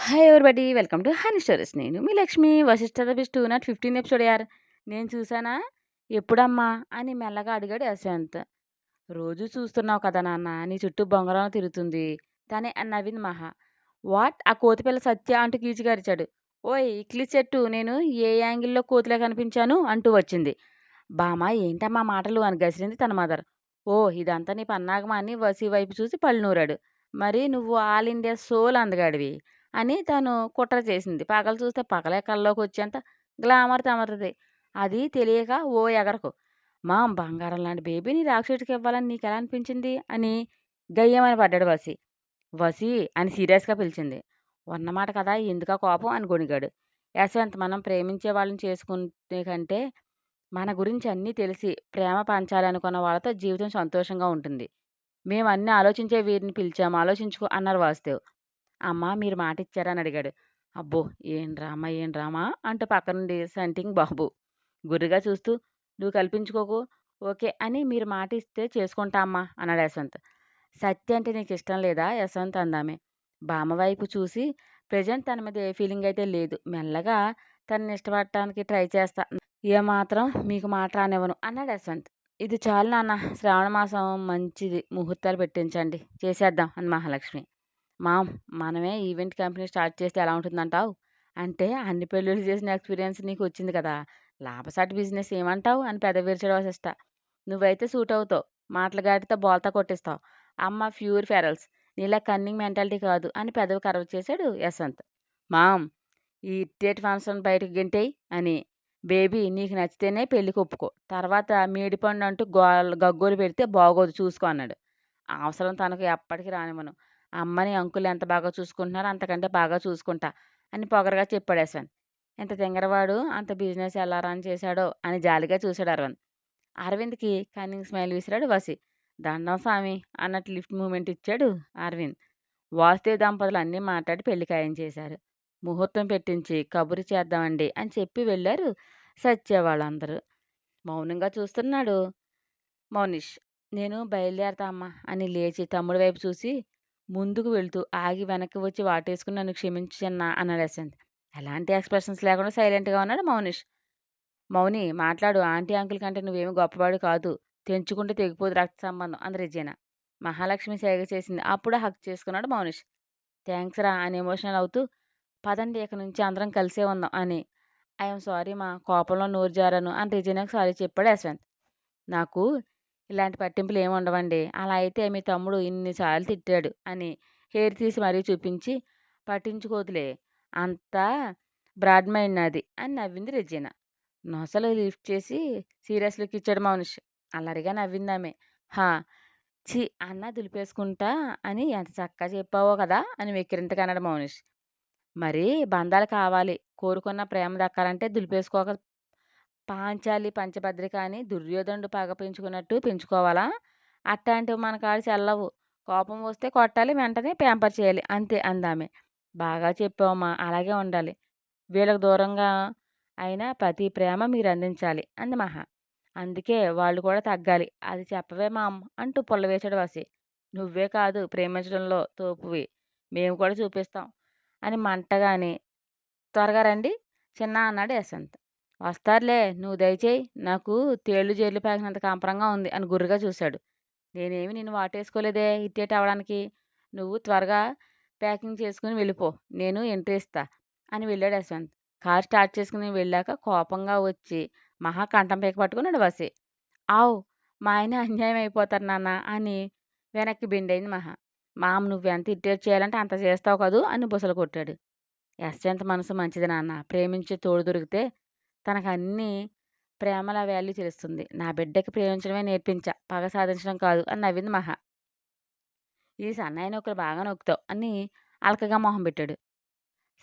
Hi everybody welcome to honey stories. నేను మీ Lakshmi. Vashishta the best not 15 episode యార్. నేను చూసానా? ఎప్పుడమ్మా అని మెల్లగా అడిగాడు యశ్వంత్. రోజు చూస్తున్నావు కదా నాన్న, నీ చుట్టూ బొంగరం తిరుగుతుంది తనే అని నవ్వింది మహా. వాట్ ఆ కోతిపిల్ల సత్య అంటూ కీచుగారిచాడు. ఓయ్ ఇక్లీ చెట్టు, నేను ఏ యాంగిల్లో కోతిలా కనిపించాను అంటూ వచ్చింది. బామా ఏంటమ్మా మాటలు అని గసిరింది తన మదర్. ఓ ఇదంతా నీ పన్నాగమా అని వసి వైపు చూసి పళ్ళు నూరాడు. మరి నువ్వు ఆల్ ఇండియా సోల్ అందగాడివి అని తను కుట్ర చేసింది. పగలు చూస్తే పగలే కల్లోకి వచ్చేంత గ్లామర్ తమరుది. అది తెలియక ఓ ఎగరకు. బంగారం లాంటి బేబీని రాక్షసుడికి ఇవ్వాలని నీకెలా అనిపించింది అని గయ్యమని పడ్డాడు వసి. వసి అని సీరియస్‌గా పిలిచింది. ఉన్నమాట కదా ఎందుకా కోపం అని గొణిగాడు. యశ్వంత్ మనం ప్రేమించే వాళ్ళని చేసుకునే కంటే మన గురించి అన్నీ తెలిసి ప్రేమ పంచాలనుకున్న వాళ్ళతో జీవితం సంతోషంగా ఉంటుంది. మేము అన్నీ ఆలోచించే వీరిని పిలిచాము ఆలోచించుకో అన్నారు వాసుదేవ్. అమ్మా మీరు మాటిచ్చారా అని అడిగాడు. అబ్బో ఏం డ్రామా ఏం డ్రామా అంటూ పక్క నుండి సంటింగ్ బాబు గుర్రుగా చూస్తూ నువ్వు కల్పించుకోకు ఓకే అని మీరు మాట ఇస్తే చేసుకుంటా అమ్మా అన్నాడు యశ్వంత్. సత్య అంటే నీకు ఇష్టం లేదా యశ్వంత్ అందామె. బామ్మ వైపు చూసి ప్రజెంట్ తన మీద ఏ ఫీలింగ్ అయితే లేదు, మెల్లగా తనని ఇష్టపడటానికి ట్రై చేస్తా, ఏమాత్రం మీకు మాట రానివ్వను అన్నాడు యశ్వంత్. ఇది చాలు నాన్న, శ్రావణ మాసం మంచిది ముహూర్తాలు పెట్టించండి చేసేద్దాం అంది మహాలక్ష్మి. మామ్ మనమే ఈవెంట్ కంపెనీ స్టార్ట్ చేస్తే ఎలా ఉంటుందంటావు అంటే అన్ని పెళ్ళిళ్ళు చేసిన ఎక్స్పీరియన్స్ నీకు వచ్చింది కదా, లాభసాటి బిజినెస్ ఏమంటావు అని పెదవిరిచడం వశిష్ట. నువ్వైతే సూట్ అవుతావు, మాటల గాడితో బోల్తా కొట్టిస్తావు. అమ్మ ప్యూర్ ఫెరల్స్, నీలా కన్నింగ్ మెంటాలిటీ కాదు అని పెదవి కరవ చేశాడు యశ్వంత్. మామ్ ఈ ఇట్టేటి ఫంక్షన్ బయటకు గెంటేయి అని. బేబీ నీకు నచ్చితేనే పెళ్ళికి ఒప్పుకో, తర్వాత మేడిపండు అంటూ గగ్గోలు పెడితే బాగోదు చూసుకో అన్నాడు. అవసరం తనకు ఎప్పటికీ రానివ్వను, అమ్మని అంకుల్ ఎంత బాగా చూసుకుంటున్నారో అంతకంటే బాగా చూసుకుంటా అని పొగరగా చెప్పాడు యశ్వంత్. ఎంత తింగరవాడు అంత బిజినెస్ ఎలా రన్ చేశాడో అని జాలిగా చూశాడు అరవింద్. అరవింద్కి కన్నింగ్ స్మైల్ విసిరాడు వసి. దండం స్వామి అన్నట్టు లిఫ్ట్ మూమెంట్ ఇచ్చాడు అరవింద్. వాసుదేవ్ దంపతులు అన్నీ మాట్లాడి పెళ్లి ఖాయం చేశారు. ముహూర్తం పెట్టించి కబురు చేద్దామండి అని చెప్పి వెళ్ళారు సత్య వాళ్ళందరూ. మౌనంగా చూస్తున్నాడు మౌనిష్. నేను బయలుదేరతా అమ్మా అని లేచి తమ్ముడి వైపు చూసి ముందుకు వెళ్తూ ఆగి వెనక్కి వచ్చి వాటేసుకుని నన్ను క్షమించు చిన్నా అన్నాడు యశ్వంత్. ఎలాంటి ఎక్స్ప్రెషన్స్ లేకుండా సైలెంట్గా ఉన్నాడు మౌనిష్. మౌని మాట్లాడు, ఆంటీ అంకుల్ కంటే నువ్వేమి గొప్పవాడు కాదు, తెంచుకుంటే తెగిపోదు రక్త సంబంధం అంది రెజీనా. మహాలక్ష్మి సేగ చేసింది. అప్పుడు హక్ చేసుకున్నాడు మౌనిష్. థ్యాంక్స్ రా అని ఎమోషనల్ అవుతూ పదండి ఇక నుంచి అందరం కలిసే ఉందాం అని. ఐఎమ్ సారీ మా కోపంలో నోరు జారాను అని రెజీనాకు సారీ చెప్పాడు యశ్వంత్. నాకు ఇలాంటి పట్టింపులు ఏమి ఉండవండి, అలా అయితే మీ తమ్ముడు ఇన్నిసార్లు తిట్టాడు అని హెయిర్ తీసి మరీ చూపించి పట్టించుకోదులే, అంతా బ్రాడ్ మైండ్ నాది అని నవ్వింది రెజీనా. నొసలు లిఫ్ట్ చేసి సీరియస్ లుక్ ఇచ్చాడు మౌనిష్. అల్లరిగా నవ్విందామె. హా ఛీ అన్న దులిపేసుకుంటా అని ఎంత చక్కగా చెప్పావో కదా అని వెక్కిరింతగా అన్నాడు మౌనిష్. మరి బంధాలు కావాలి, కోరుకున్న ప్రేమ దక్కాలంటే దులిపేసుకోక పాంచాలి పంచభద్రిక అని దుర్యోధనుడు పగ పెంచుకున్నట్టు పెంచుకోవాలా? అట్టాంటివి మన కాడ చెల్లవు. కోపం వస్తే కొట్టాలి, వెంటనే ప్యాంపర్ చేయాలి అంతే అందామె. బాగా చెప్పావమ్మా, అలాగే ఉండాలి. వీళ్ళకి దూరంగా అయినా ప్రతి ప్రేమ మీరు అందించాలి అంది మహా. అందుకే వాళ్ళు కూడా తగ్గాలి, అది చెప్పవే మామ్ అంటూ పుల్లవేశాడు వసి. నువ్వే కాదు ప్రేమించడంలో తోపువి, మేము కూడా చూపిస్తాం అని మంటగాని. త్వరగా రండి చిన్న అన్నాడు యశ్వంత్. వస్తారులే నువ్వు దయచేయి, నాకు తేళ్లు జేర్లు పాకినంత కంపరంగా ఉంది అని గుర్రుగా చూశాడు. నేనేమి నిన్ను వాటేసుకోలేదే ఇట్టేటి అవడానికి. నువ్వు త్వరగా ప్యాకింగ్ చేసుకుని వెళ్ళిపో, నేను ఎంట్రీ ఇస్తా అని వెళ్ళాడు యశ్వంత్. కార్ స్టార్ట్ చేసుకుని వెళ్ళాక కోపంగా వచ్చి మహా కంఠం పీక పట్టుకున్నాడు వసి. ఆవ్ మా ఆయన అన్యాయం అయిపోతారు నాన్న అని వెనక్కి బెండైంది మహా. మామ్ నువ్వెంత ఇట్టేట్ చేయాలంటే అంత చేస్తావు కదూ అని బుసలు కొట్టాడు. యశ్వంత్ మనసు మంచిది నాన్న, ప్రేమించే తోడు దొరికితే తనకు అన్నీ ప్రేమల వాల్యూ తెలుస్తుంది. నా బిడ్డకి ప్రేమించడమే నేర్పించా, పగ సాధించడం కాదు అని నవ్వింది మహా. ఈ సన్నాయి నొక్కులు బాగా నొక్కుతావు అని అలకగా మొహం పెట్టాడు.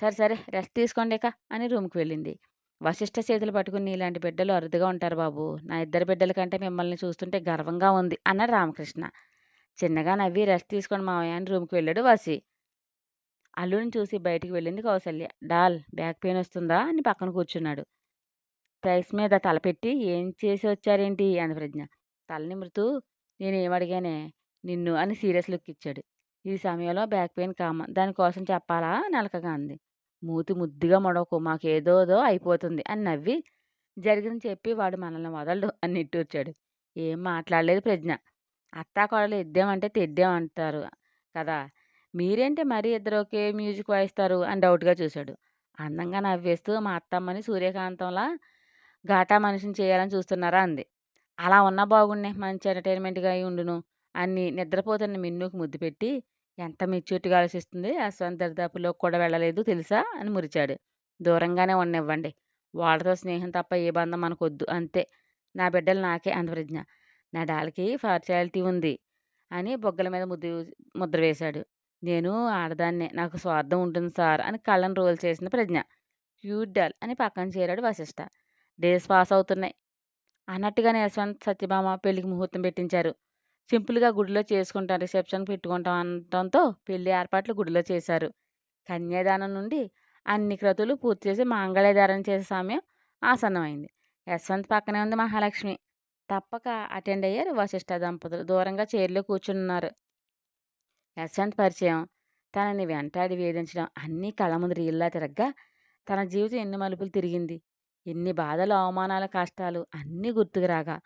సరే సరే రెస్ట్ తీసుకోండి ఇక అని రూమ్కి వెళ్ళింది. వశిష్ఠ చేతులు పట్టుకుని ఇలాంటి బిడ్డలు అరుదుగా ఉంటారు బాబు, నా ఇద్దరు బిడ్డల కంటే మిమ్మల్ని చూస్తుంటే గర్వంగా ఉంది అన్నాడు రామకృష్ణ. చిన్నగా నవ్వి రెస్ట్ తీసుకోండి మావయ్య అని రూమ్కి వెళ్ళాడు వసి. అల్లుడిని చూసి బయటికి వెళ్ళింది కౌసల్య. డాల్ బ్యాక్ పెయిన్ వస్తుందా అని పక్కన కూర్చున్నాడు. టైల్స్ మీద తలపెట్టి ఏం చేసి వచ్చారేంటి అంది ప్రజ్ఞ. తల నిమురుతూ నేనేమడిగానే నిన్ను అని సీరియస్ లుక్ ఇచ్చాడు. ఈ సమయంలో బ్యాక్ పెయిన్ కామన్. దానికోసం చెప్పాలా నలకగా అంది. మూతి ముద్దుగా మొడవకు. మాకేదోదో అయిపోతుంది అని నవ్వి జరిగింది చెప్పి వాడు మనల్ని వదలడు అని నిట్టూర్చాడు. ఏం మాట్లాడలేదు ప్రజ్ఞ. అత్తాకోడలు ఇద్దామంటే తెడ్డామంటారు కదా! మీరేంటి మరీ ఇద్దరు ఒకే మ్యూజిక్ వాయిస్తారు అని డౌట్‌గా చూశాడు. అందంగా నవ్వేస్తూ మా అత్తమ్మని సూర్యకాంతంలా ఘాటా మనిషిని చేయాలని చూస్తున్నారా అంది. అలా ఉన్నా బాగున్నే మంచి ఎంటర్‌టైన్‌మెంట్‌గా అయ్యుండును అని నిద్రపోతున్న మిన్నూకి ముద్దు పెట్టి, ఎంత మెచ్యూరిటీగా ఆలోచిస్తుంది. యశ్వంత్ దరిదాపుల్లోకి కూడా వెళ్ళలేదు తెలుసా అని మురిచాడు. దూరంగానే ఉండనివ్వండి. వాళ్ళతో స్నేహం తప్ప ఏ బంధం మనకొద్దు అంతే. నా బిడ్డలు నాకే అంది ప్రజ్ఞ. నా డాల్‌కి పార్షియాలిటీ ఉంది అని బుగ్గల మీద ముద్ర వేశాడు. నేను ఆడదాన్నే. నాకు స్వార్థం ఉంటుంది సార్ అని కళ్ళని రోల్ చేసింది ప్రజ్ఞ. క్యూట్ డాల్ అని పక్కన చేరాడు వశిష్ఠ. డేస్ పాస్ అవుతున్నాయి. అన్నట్టుగానే యశ్వంత్, సత్యభామ పెళ్లికి ముహూర్తం పెట్టించారు. సింపుల్‌గా గుడిలో చేసుకుంటాం. రిసెప్షన్ పెట్టుకుంటాం అనటంతో పెళ్లి ఏర్పాట్లు గుడిలో చేశారు. కన్యాదానం నుండి అన్ని క్రతువులు పూర్తి చేసి మాంగళ్యధారణ చేసే సమయం ఆసన్నమైంది. యశ్వంత్ పక్కనే ఉంది మహాలక్ష్మి. తప్పక అటెండ్ అయ్యారు వశిష్ఠ దంపతులు. దూరంగా చైర్‌లో కూర్చున్నారు. యశ్వంత్ పరిచయం, తనని వెంటాడి వేధించడం అన్నీ కళ్ళ ముందు రీల్లా తిరగ్గా తన జీవితం ఎన్ని మలుపులు తిరిగింది. ఎన్ని బాధలు, అవమానాలు, కష్టాలు అన్నీ గుర్తుకు రాగా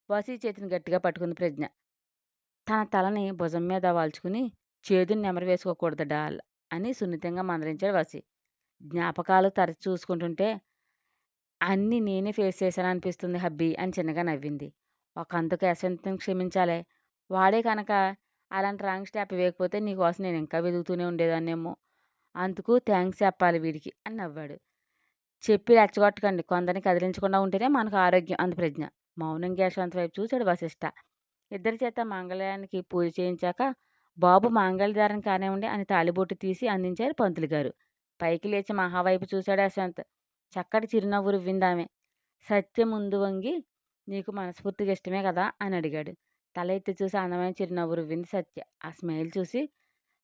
వసీ చేతిని గట్టిగా పట్టుకుంది ప్రజ్ఞ. తన తలని భుజం మీద వాల్చుకుని చేదుని నెమరు వేసుకోకూడదు డాల్ అని సున్నితంగా మందలించాడు వసి. జ్ఞాపకాలు తరచి చూసుకుంటుంటే అన్నీ నేనే ఫేస్ చేశాననిపిస్తుంది హబ్బీ అని చిన్నగా నవ్వింది. ఒకందుకు యశ్వంత్‌ని క్షమించాలే. వాడే కనుక అలాంటి రాంగ్ స్టెప్ వేయకపోతే నీకోసం నేను ఇంకా వెతుకుతూనే ఉండేదాన్నేమో. అందుకు థాంక్స్ చెప్పాలి వీడికి అని నవ్వాడు. చెప్పి రెచ్చగొట్టకండి. కొందరిని కదిలించకుండా ఉంటేనే మనకు ఆరోగ్యం అంది ప్రజ్ఞ. మౌనంగా యశ్వంత్ వైపు చూశాడు వశిష్ఠ. ఇద్దరి చేత మాంగళ్యానికి పూజ చేయించాక బాబు మాంగళ్యధారణ కానివ్వండి అని తాళిబొట్టు తీసి అందించారు పంతులు గారు. పైకి లేచి మహా వైపు చూశాడు యశ్వంత్. చక్కటి చిరునవ్వు రువ్విందామె. సత్య ముందు వంగి నీకు మనస్ఫూర్తిగా ఇష్టమే కదా అని అడిగాడు. తల ఎత్తి చూసి అందమైన చిరునవ్వు రువ్వింది సత్య. ఆ స్మైల్ చూసి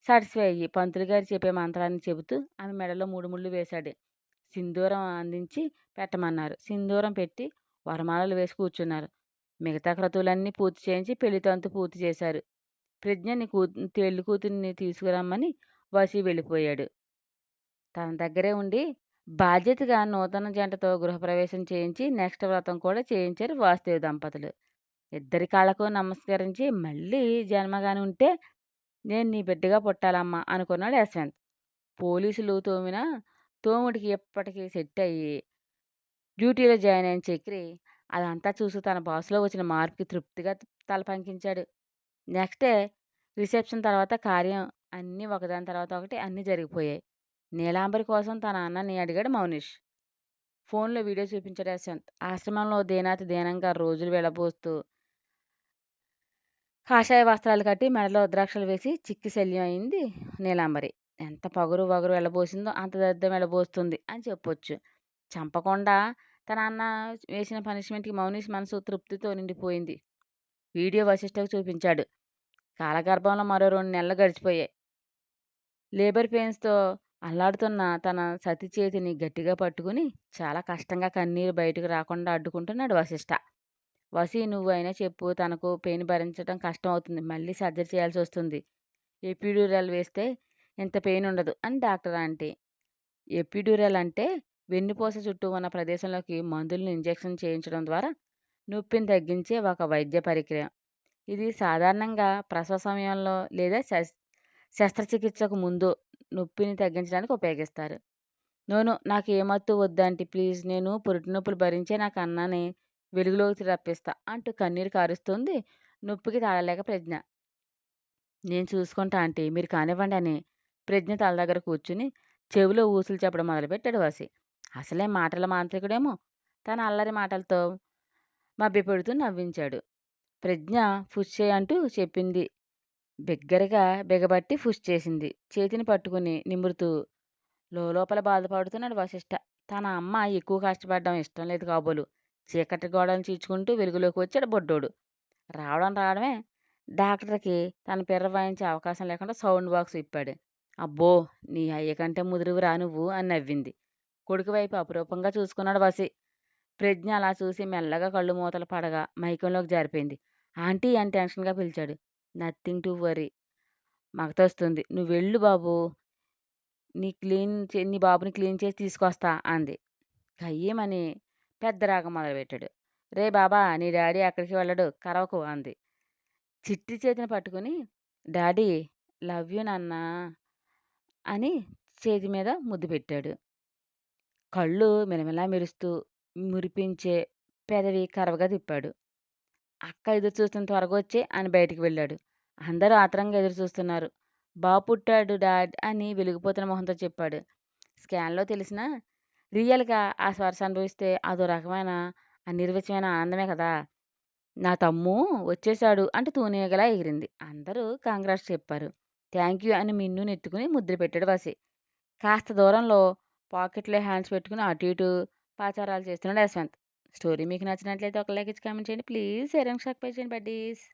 సాటిస్ఫై అయ్యి పంతులు గారు చెప్పే మంత్రాన్ని చెబుతూ ఆమె మెడలో 3 ముళ్ళు వేశాడు. సింధూరం అందించి పెట్టమన్నారు. సింధూరం పెట్టి వరమాలలు వేసి కూర్చున్నారు. మిగతా క్రతువులన్నీ పూర్తి చేయించి పెళ్లి తంతు పూర్తి చేశారు. ప్రజ్ఞని పెళ్లి కూతురిని తీసుకురమ్మని వసి వెళ్ళిపోయాడు. తన దగ్గరే ఉండి బాధ్యతగా నూతన జంటతో గృహప్రవేశం చేయించి నెక్స్ట్ వ్రతం కూడా చేయించారు వాసుదేవ్ దంపతులు. ఇద్దరి కాళ్ళకు నమస్కరించి మళ్ళీ జన్మగాని ఉంటే నేను నీ బిడ్డగా పుట్టాలమ్మా అనుకున్నాడు యశ్వంత్. పోలీసులు తోమిన తోముడికి ఎప్పటికీ సెట్ అయ్యి డ్యూటీలో జాయిన్ అయిన చక్రి అదంతా చూసి తన బాస్‌లో వచ్చిన మార్పుకి తృప్తిగా తల పంకించాడు. నెక్స్ట్ డే రిసెప్షన్ తర్వాత కార్యం అన్నీ ఒకదాని తర్వాత ఒకటి అన్నీ జరిగిపోయాయి. నీలాంబరి కోసం తన అన్నని అడిగాడు మౌనిష్. ఫోన్‌లో వీడియో చూపించాడు యశ్వంత్. ఆశ్రమంలో దీనాతి దీనంగా రోజులు వెళ్ళబోస్తూ కాషాయ వస్త్రాలు కట్టి మెడలో రుద్రాక్షలు వేసి చిక్కి శల్యం అయింది నీలాంబరి. ఎంత పగురు వగరు వెళ్ళబోసిందో అంత దరిద్రం వెళ్ళబోస్తుంది అని చెప్పొచ్చు. చంపకుండా తన అన్న వేసిన పనిష్మెంట్‌కి మౌనిష్ మనసు తృప్తితో నిండిపోయింది. వీడియో వశిష్ఠకు చూపించాడు. కాలగర్భంలో మరో 2 నెలలు గడిచిపోయాయి. లేబర్ పెయిన్స్‌తో అల్లాడుతున్న తన సతి చేతిని గట్టిగా పట్టుకుని చాలా కష్టంగా కన్నీరు బయటకు రాకుండా అడ్డుకుంటున్నాడు వశిష్ఠ. వసి నువ్వైనా చెప్పు తనకు పెయిన్ భరించడం కష్టం అవుతుంది. మళ్ళీ సర్జరీ చేయాల్సొస్తుంది. ఎపిడ్యూరల్ వేస్తే ఇంత పెయిన్ ఉండదు అని డాక్టర్ ఆంటీ. ఎపిడ్యూరల్ అంటే వెన్నుపూస చుట్టూ ఉన్న ప్రదేశంలోకి మందులను ఇంజెక్షన్ చేయించడం ద్వారా నొప్పిని తగ్గించే ఒక వైద్య పరికరం. ఇది సాధారణంగా ప్రసవ సమయంలో లేదా శస్త్రచికిత్సకు ముందు నొప్పిని తగ్గించడానికి ఉపయోగిస్తారు. నోను నాకు ఏ మత్తు వద్దాంటీ ప్లీజ్ నేను పురిటి నొప్పులు భరించే నా కన్నాని వెలుగులోకి రప్పిస్తా అంటూ కన్నీరు కారుస్తోంది నొప్పికి తాళలేక ప్రజ్ఞ. నేను చూసుకుంటా ఆంటీ మీరు కానివ్వండి అని ప్రజ్ఞ తల దగ్గర కూర్చుని చెవిలో ఊసులు చెప్పడం మొదలుపెట్టాడు వసి. అసలే మాటల మాంత్రికుడేమో తన అల్లరి మాటలతో మభ్యపెడుతూ నవ్వించాడు. ప్రజ్ఞ ఫుష్ చేయి అంటూ చెప్పింది. బిగ్గరగా బిగబట్టి ఫుష్ చేసింది. చేతిని పట్టుకుని నిమురుతూ లోలోపల బాధపడుతున్నాడు వశిష్ఠ. తన అమ్మ ఎక్కువ కష్టపడడం ఇష్టం లేదు కాబోలు. చీకటి గోడలను చీల్చుకుంటూ వెలుగులోకి వచ్చాడు బొడ్డోడు. రావడమే డాక్టర్‌కి తన పిర్ర వాయించే అవకాశం లేకుండా సౌండ్ బాక్స్ విప్పాడు. అబ్బో! నీ అయ్య కంటే ముదురువురా నువ్వు అని నవ్వింది. కొడుకు వైపు అపురూపంగా చూసుకున్నాడు వసి. ప్రజ్ఞ అలా చూసి మెల్లగా కళ్ళు మూతలు పడగా మైకంలోకి జారిపోయింది. ఆంటీ అని టెన్షన్‌గా పిలిచాడు. Nothing to worry. మగతొస్తుంది. "నువ్వెళ్ళు బాబు. నీ బాబుని క్లీన్ చేసి తీసుకొస్తా" అంది. కయ్యమని పెద్ద రాగం మొదలుపెట్టాడు. "రేయ్ బాబా! నీ డాడీ ఎక్కడికి వెళ్ళడు. కరవకు" అంది. చిట్టి చేతిని పట్టుకొని, "డాడీ లవ్ యూ నాన్నా" అని చేతి మీద ముద్దు పెట్టాడు. కళ్ళు మిలమిలా మెరుస్తూ, మురిపించే పెదవి కరవగా తిప్పాడు. అక్క ఎదురు చూస్తుంది త్వరగొచ్చేయి అని బయటికి వెళ్ళాడు. అందరూ ఆత్రంగా ఎదురు చూస్తున్నారు. బాబు పుట్టాడు డాడ్ అని వెలిగిపోతున్న మొహంతో చెప్పాడు. స్కాన్‌లో తెలిసినా రియల్‌గా ఆ స్పర్శ అనుభవిస్తే అదో రకమైన అనిర్వచనీయమైన ఆనందమే కదా! నా తమ్మూ వచ్చేసాడు అంటూ తూనీగలా ఎగిరింది. అందరూ కంగ్రాట్స్ చెప్పారు. థాంక్ యూ అని మిన్ను నెత్తుకుని ముద్దులు పెట్టాడు వసి. కాస్త దూరంలో పాకెట్‌లో హ్యాండ్స్ పెట్టుకుని అటు ఇటు పాచారాలు చేస్తున్నాడు యశ్వంత్. స్టోరీ మీకు నచ్చినట్లయితే ఒక లైక్ ఇచ్చి కామెంట్ చేయండి. ప్లీజ్ షేర్ అండ్ సబ్స్క్రైబ్ చేయండి బడ్డీస్.